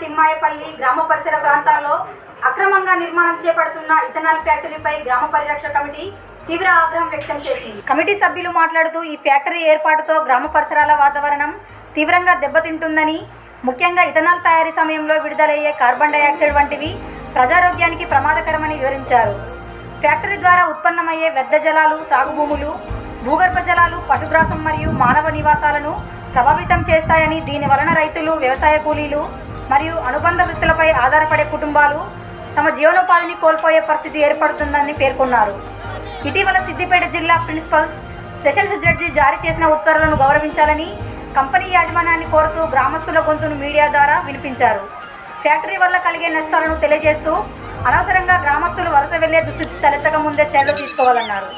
తిమ్మాయపల్లి గ్రామ పరిసర ప్రాంతాల్లో అక్రమంగా నిర్మాణం చేపడుతున్న ఇథనాల్ ఫ్యాక్టరీపై గ్రామ పరిరక్షణ కమిటీ తీవ్ర ఆగ్రహం వ్యక్తం చేసింది. కమిటీ సభ్యులు మాట్లాడుతూ ఈ ఫ్యాక్టరీ ఏర్పాటుతో గ్రామ పరిసరాల వాతావరణం తీవ్రంగా దెబ్బతింటుందని, ముఖ్యంగా ఇథనాల్ తయారీ సమయంలో విడుదలయ్యే కార్బన్ డయాక్సైడ్ వంటివి ప్రజారోగ్యానికి ప్రమాదకరమని వివరించారు. ఫ్యాక్టరీ ద్వారా ఉత్పన్నమయ్యే వ్యర్థ జలాలు సాగు భూములు, భూగర్భ జలాలు, పశుగ్రాసం మరియు మానవ నివాసాలను ప్రభావితం చేస్తాయని, దీని వలన రైతులు, వ్యవసాయ కూలీలు మరియు అనుబంధ వృత్తులపై ఆధారపడే కుటుంబాలు తమ జీవనోపాధిని కోల్పోయే పరిస్థితి ఏర్పడుతుందని పేర్కొన్నారు. ఇటీవల సిద్దిపేట జిల్లా ప్రిన్సిపల్ సెషన్స్ జడ్జి జారీ చేసిన ఉత్తర్వులను గౌరవించాలని కంపెనీ యాజమాన్యాన్ని కోరుతూ గ్రామస్తుల గొంతును మీడియా ద్వారా వినిపించారు. ఫ్యాక్టరీ వల్ల కలిగే నష్టాలను తెలియజేస్తూ అనవసరంగా గ్రామస్తులు వలస వెళ్లే దుస్థితి తలెత్తక ముందే చర్యలు తీసుకోవాలన్నారు.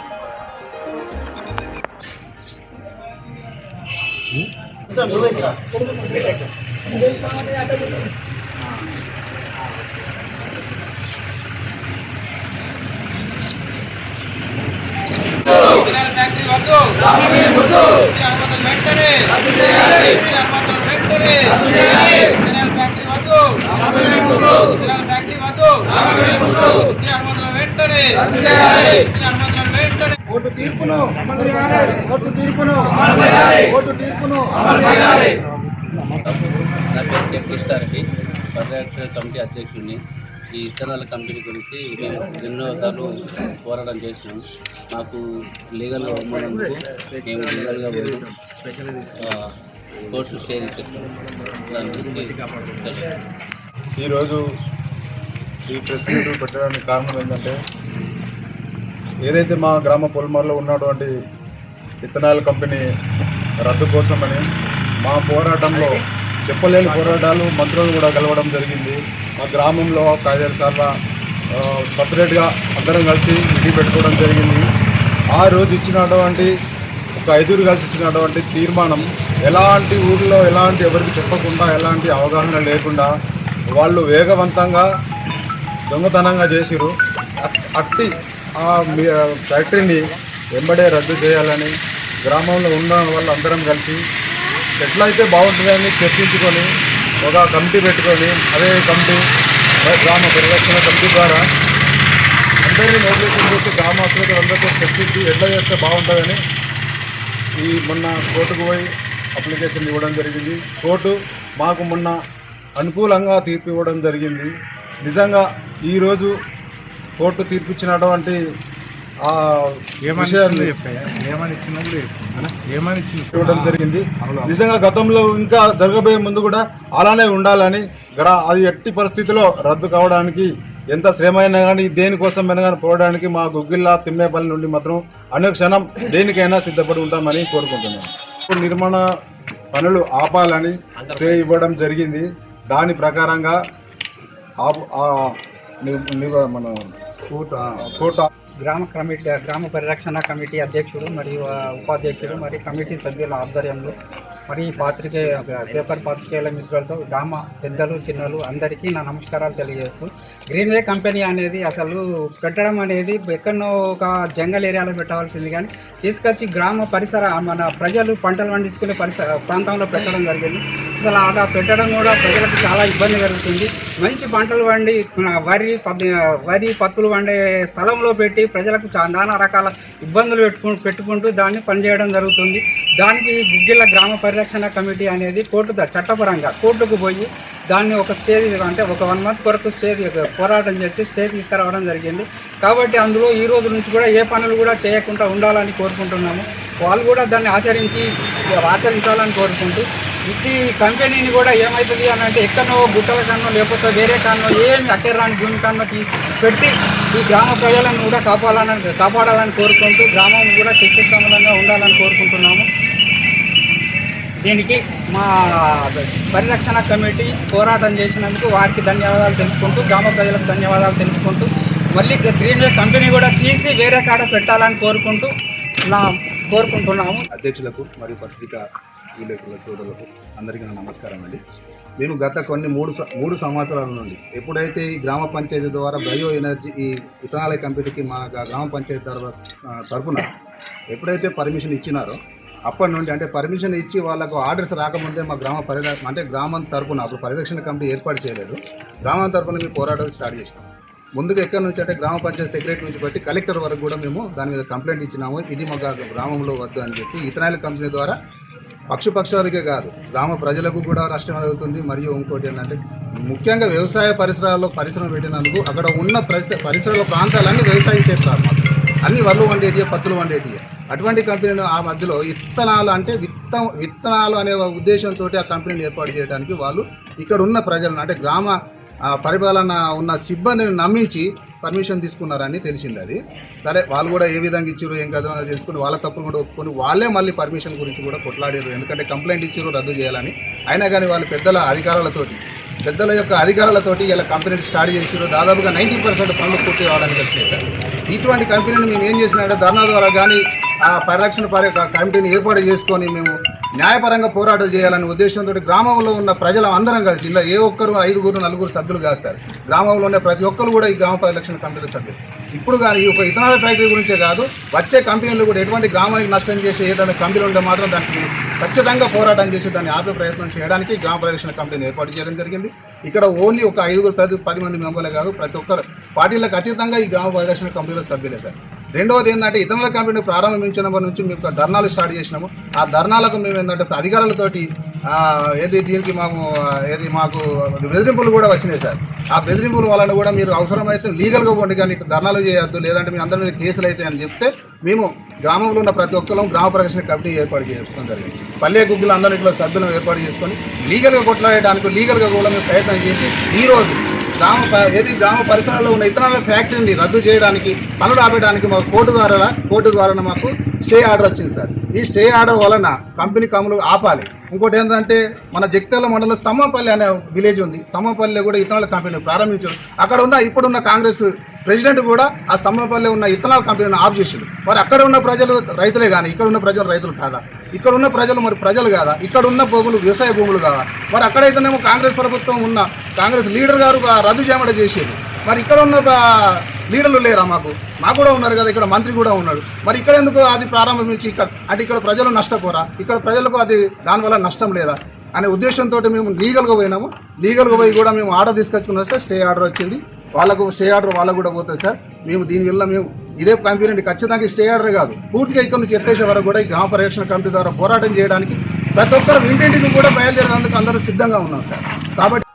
కోర్టు తీర్పును అమలు చేయాలి. కోర్టు తీర్పును అమలు చేయాలి. కోర్టు తీర్పును అమలు చేయాలి. నా పేరు జగదీశ్వరరెడ్డి, పరిరక్షణ కమిటీ అధ్యక్షుడిని. ఈ ఇథనాల్ కంపెనీ గురించి మేము ఎన్నోసార్లు పోరాటం చేసినాం. మాకు లీగల్గా ఉన్నందుకు మేము లీగల్గా పోయి కోర్టు స్టే తీసుకొచ్చాం. దాని గురించి ఈరోజు ఈ ప్రెస్ మీట్ పెట్టడానికి కారణం ఏంటంటే, ఏదైతే మా గ్రామ పొలమర్లో ఉన్నటువంటి ఇథనాల్ కంపెనీ రద్దు కోసమని మా పోరాటంలో చెప్పలేని పోరాటాలు మంత్రులు కూడా కలవడం జరిగింది. మా గ్రామంలో కాజల్ సార్లా సపరేట్గా అందరం కలిసి మీటింగ్ పెట్టుకోవడం జరిగింది. ఆ రోజు ఇచ్చినటువంటి ఒక 5 కలిసి ఇచ్చినటువంటి తీర్మానం ఎలాంటి ఊళ్ళో ఎలాంటి ఎవరికి చెప్పకుండా ఎలాంటి అవగాహన లేకుండా వాళ్ళు వేగవంతంగా దొంగతనంగా చేసిరు. అట్టి ఆ ఫ్యాక్టరీని వెంబడే రద్దు చేయాలని గ్రామంలో ఉన్న వాళ్ళందరం కలిసి ఎట్లయితే బాగుంటుందని చర్చించుకొని ఒక కమిటీ పెట్టుకొని, అదే కమిటీ గ్రామ పరిరక్షణ కమిటీ ద్వారా అందరినీ మోటివేషన్ చేసి గ్రామస్తులతో అందరితో చర్చించి ఎట్లా చేస్తే బాగుంటుందని మొన్న కోర్టుకు పోయి అప్లికేషన్ ఇవ్వడం జరిగింది. కోర్టు మాకు మొన్న అనుకూలంగా తీర్పు ఇవ్వడం జరిగింది. నిజంగా ఈరోజు కోర్టు తీర్పు ఇచ్చినటువంటి ఇవ్వడం జరిగింది. నిజంగా గతంలో ఇంకా జరగబోయే ముందు కూడా అలానే ఉండాలని, అది ఎట్టి పరిస్థితిలో రద్దు కావడానికి ఎంత శ్రమ అయినా కానీ దేనికోసమైనా కానీ పోవడానికి మా గుగ్గిల్లా తిమ్మేపల్లి నుండి మాత్రం అనుక్షణం దేనికైనా సిద్ధపడి ఉంటామని కోరుకుంటున్నాం. నిర్మాణ పనులు ఆపాలని స్టే ఇవ్వడం జరిగింది. దాని ప్రకారంగా మన కోట గ్రామ పరిరక్షణ కమిటీ అధ్యక్షుడు మరియు ఉపాధ్యక్షుడు మరియు కమిటీ సభ్యుల ఆధ్వర్యంలో మరి పేపర్ పాత్రికేయుల మిత్రులతో గ్రామ పెద్దలు చిన్నలు అందరికీ నా నమస్కారాలు తెలియజేస్తూ, గ్రీన్వే కంపెనీ అనేది అసలు పెట్టడం అనేది ఎక్కడో ఒక జంగల్ ఏరియాలో పెట్టవలసింది, కానీ తీసుకొచ్చి గ్రామ పరిసర మన ప్రజలు పంటలు పండించుకునే ప్రాంతంలో పెట్టడం జరిగింది. అసలు అలా పెట్టడం కూడా ప్రజలకు చాలా ఇబ్బంది జరుగుతుంది. మంచి పంటలు పండి వరి పత్తులు పండే స్థలంలో పెట్టి ప్రజలకు నానా రకాల ఇబ్బందులు పెట్టుకుంటూ దాన్ని పనిచేయడం జరుగుతుంది. దానికి గుగ్గిళ్ళ గ్రామ పరిరక్షణ కమిటీ అనేది చట్టపరంగా కోర్టుకు పోయి దాన్ని ఒక స్టే అంటే ఒక 1 మంత్ కొరకు పోరాటం చేసి స్టే తీసుకురావడం జరిగింది. కాబట్టి అందులో ఈ రోజు నుంచి కూడా ఏ పనులు కూడా చేయకుండా ఉండాలని కోరుకుంటున్నాము. వాళ్ళు కూడా దాన్ని ఆచరించాలని కోరుకుంటూ, ఈ కంపెనీని కూడా ఏమవుతుంది అని అంటే ఎక్కడో గుట్టల కన్నో లేకపోతే వేరే కన్నో ఏమి అక్కర్రాని భూమి కన్నో పెట్టి ఈ గ్రామ ప్రజలను కూడా కాపాడాలని కోరుకుంటూ గ్రామం కూడా శిక్షితంగా ఉండాలని కోరుకుంటున్నాము. దీనికి మా పరిరక్షణ కమిటీ పోరాటం చేసినందుకు వారికి ధన్యవాదాలు తెలుపుకుంటూ, గ్రామ ప్రజలకు ధన్యవాదాలు తెలుపుకుంటూ, మళ్ళీ గ్రీన్వే కంపెనీ కూడా తీసి వేరే కాడ పెట్టాలని కోరుకుంటున్నాము. అధ్యక్షులకు మరియు పత్రికా విలేకరుల సోదరులకు అందరికీ నమస్కారం అండి. మేము గత మూడు సంవత్సరాల నుండి ఎప్పుడైతే ఈ గ్రామ పంచాయతీ ద్వారా బయో ఎనర్జీ ఈ ఇథనాల్ కంపెనీకి మా గ్రామ పంచాయతీ తరఫున ఎప్పుడైతే పర్మిషన్ ఇచ్చినారో అప్పటి నుండి అంటే పర్మిషన్ ఇచ్చి వాళ్ళకు ఆర్డర్స్ రాకముందే మా గ్రామం తరపున అప్పుడు పరిరక్షణ కమిటీ ఏర్పాటు చేయలేదు. గ్రామం తరపున మేము పోరాటాలు స్టార్ట్ చేసినాం. ముందుగా ఎక్కడి నుంచి అంటే గ్రామ పంచాయతీ సెక్రటరీ నుంచి బట్టి కలెక్టర్ వరకు కూడా మేము దాని మీద కంప్లైంట్ ఇచ్చినాము. ఇది మా గ్రామంలో వద్దు అని చెప్పి ఇథనాల్ కంపెనీ ద్వారా పక్షుపక్షాలకే కాదు గ్రామ ప్రజలకు కూడా నష్టం జరుగుతుంది. మరియు ఇంకోటి ఏంటంటే ముఖ్యంగా వ్యవసాయ పరిసరాల్లో పరిశ్రమ పెట్టినందుకు అక్కడ ఉన్న పరిసరాల ప్రాంతాలన్నీ వ్యవసాయ క్షేత్రాలు, అన్ని వడ్లు వండేటి, పత్తులు వండేటి. అటువంటి కంపెనీని ఆ మధ్యలో విత్తనాలు అనే ఉద్దేశంతో ఆ కంపెనీని ఏర్పాటు చేయడానికి వాళ్ళు ఇక్కడ ఉన్న ప్రజలను అంటే గ్రామ పరిపాలన ఉన్న సిబ్బందిని నమ్మించి పర్మిషన్ తీసుకున్నారని తెలిసింది. అది సరే, వాళ్ళు కూడా ఏ విధంగా ఇచ్చారు ఏం కదా తెలుసుకుని వాళ్ళ తప్పులు కూడా ఒప్పుకొని వాళ్ళే మళ్ళీ పర్మిషన్ గురించి కూడా కొట్లాడారు. ఎందుకంటే కంప్లైంట్ ఇచ్చారు రద్దు చేయాలని. అయినా కానీ వాళ్ళు పెద్దల యొక్క అధికారాలతోటి ఇలా కంపెనీని స్టార్ట్ చేసారు. దాదాపుగా 90% పనులు పూర్తి కావడానికి వచ్చినాయి సార్. ఇటువంటి కంపెనీని మేము ఏం చేసినామంటే ధర్నా ద్వారా కానీ ఆ పరిరక్షణ కమిటీని ఏర్పాటు చేసుకొని మేము న్యాయపరంగా పోరాటాలు చేయాలనే ఉద్దేశంతో గ్రామంలో ఉన్న ప్రజలు అందరం కలిసి ఇలా ఏ ఒక్కరు 5, 4 సభ్యులు కాదు సార్. గ్రామంలో ఉన్న ప్రతి ఒక్కరు కూడా ఈ గ్రామ పరిరక్షణ కమిటీ సభ్యులు. ఇప్పుడు కానీ ఈ ఇథనాల్ ఫ్యాక్టరీ గురించే కాదు, వచ్చే కంపెనీలు కూడా ఎటువంటి గ్రామానికి నష్టం చేసే ఏదైనా కంపెనీ ఉంటే మాత్రం దానికి ఖచ్చితంగా పోరాటం చేసి దాన్ని ఆపే ప్రయత్నం చేయడానికి గ్రామ పరిరక్షణ కమిటీని ఏర్పాటు చేయడం జరిగింది. ఇక్కడ ఓన్లీ ఒక 5, 10 మంది మెంబర్లే కాదు, ప్రతి ఒక్కరు పార్టీలకు అతీతంగా ఈ గ్రామ పరిరక్షణ కమిటీలో సభ్యులే సార్. రెండవది ఏంటంటే ఇథనాల్ కంపెనీ ప్రారంభించినప్పటి నుంచి మేము ధర్నాలు స్టార్ట్ చేసినాము. ఆ ధర్నాలకు మేము ఏంటంటే అధికారులతోటి మాకు బెదిరింపులు కూడా వచ్చినాయి సార్. ఆ బెదిరింపుల వలన కూడా మీరు అవసరమైతే లీగల్గా పోండి కానీ ఇట్లా ధర్నాలు చేయొద్దు, లేదంటే మీ అందరి మీద కేసులు అయితే అని చెప్తే మేము గ్రామంలో ఉన్న ప్రతి ఒక్కరు గ్రామ పరిరక్షణ కమిటీ ఏర్పాటు చేసుకోవడం జరిగింది. పల్లె గుగ్గులు అందరిలో సభ్యులను ఏర్పాటు చేసుకొని లీగల్గా కొట్లాడడానికి లీగల్గా కూడా మేము ప్రయత్నం చేసి ఈరోజు గ్రామ పరిసరాల్లో ఉన్న ఇథనాల్ ఫ్యాక్టరీని రద్దు చేయడానికి పనులు ఆపేయడానికి మాకు కోర్టు ద్వారా మాకు స్టే ఆర్డర్ వచ్చింది సార్. ఈ స్టే ఆర్డర్ వలన కంపెనీ కమ్ములు ఆపాలి. ఇంకోటి ఏంటంటే మన జగిత్యాల మండలం స్తంభంపల్లి అనే విలేజ్ ఉంది. స్తంభంపల్లిలో కూడా ఇథనాల్ కంపెనీ ప్రారంభించారు. అక్కడ ఉన్న ఇప్పుడున్న కాంగ్రెస్ ప్రెసిడెంట్ కూడా ఆ స్తంభంపల్లి ఉన్న ఇథనాల్ కంపెనీని ఆఫ్ చేసిండు. మరి అక్కడ ఉన్న ప్రజలు రైతులే కానీ ఇక్కడ ఉన్న ప్రజలు రైతులు కాదా? ఇక్కడ ఉన్న ప్రజలు మరి ప్రజలు కాదా? ఇక్కడ ఉన్న భూములు వ్యవసాయ భూములు కాదా? మరి అక్కడైతేనేమో కాంగ్రెస్ ప్రభుత్వం ఉన్న కాంగ్రెస్ లీడర్ గారు రద్దు చేయమని చేసేది. మరి ఇక్కడ ఉన్న లీడర్లు లేరా? మాకు కూడా ఉన్నారు కదా, ఇక్కడ మంత్రి కూడా ఉన్నాడు. మరి ఇక్కడ ఎందుకు అది ప్రారంభించి ఇక్కడ ప్రజలు నష్టపోరా? ఇక్కడ ప్రజలకు అది దానివల్ల నష్టం లేదా అనే ఉద్దేశంతో మేము లీగల్గా పోయినాము. లీగల్గా పోయి కూడా మేము ఆర్డర్ తీసుకొచ్చుకున్నాం సార్. స్టే ఆర్డర్ వచ్చింది. వాళ్ళకు స్టే ఆర్డర్ వాళ్ళకు కూడా పోతుంది సార్. మేము దీనివల్ల మేము ఇదే కంపెనీ ఖచ్చితంగా స్టే ఆర్డర్ కాదు, పూర్తిగా ఇక్కడ నుంచి ఎత్తేసే వరకు కూడా ఈ గ్రామ పరిరక్షణ కమిటీ ద్వారా పోరాటం చేయడానికి ప్రతి ఒక్కరు ఇంటింటికి కూడా బయలుదేరేందుకు అందరూ సిద్ధంగా ఉన్నాం సార్. కాబట్టి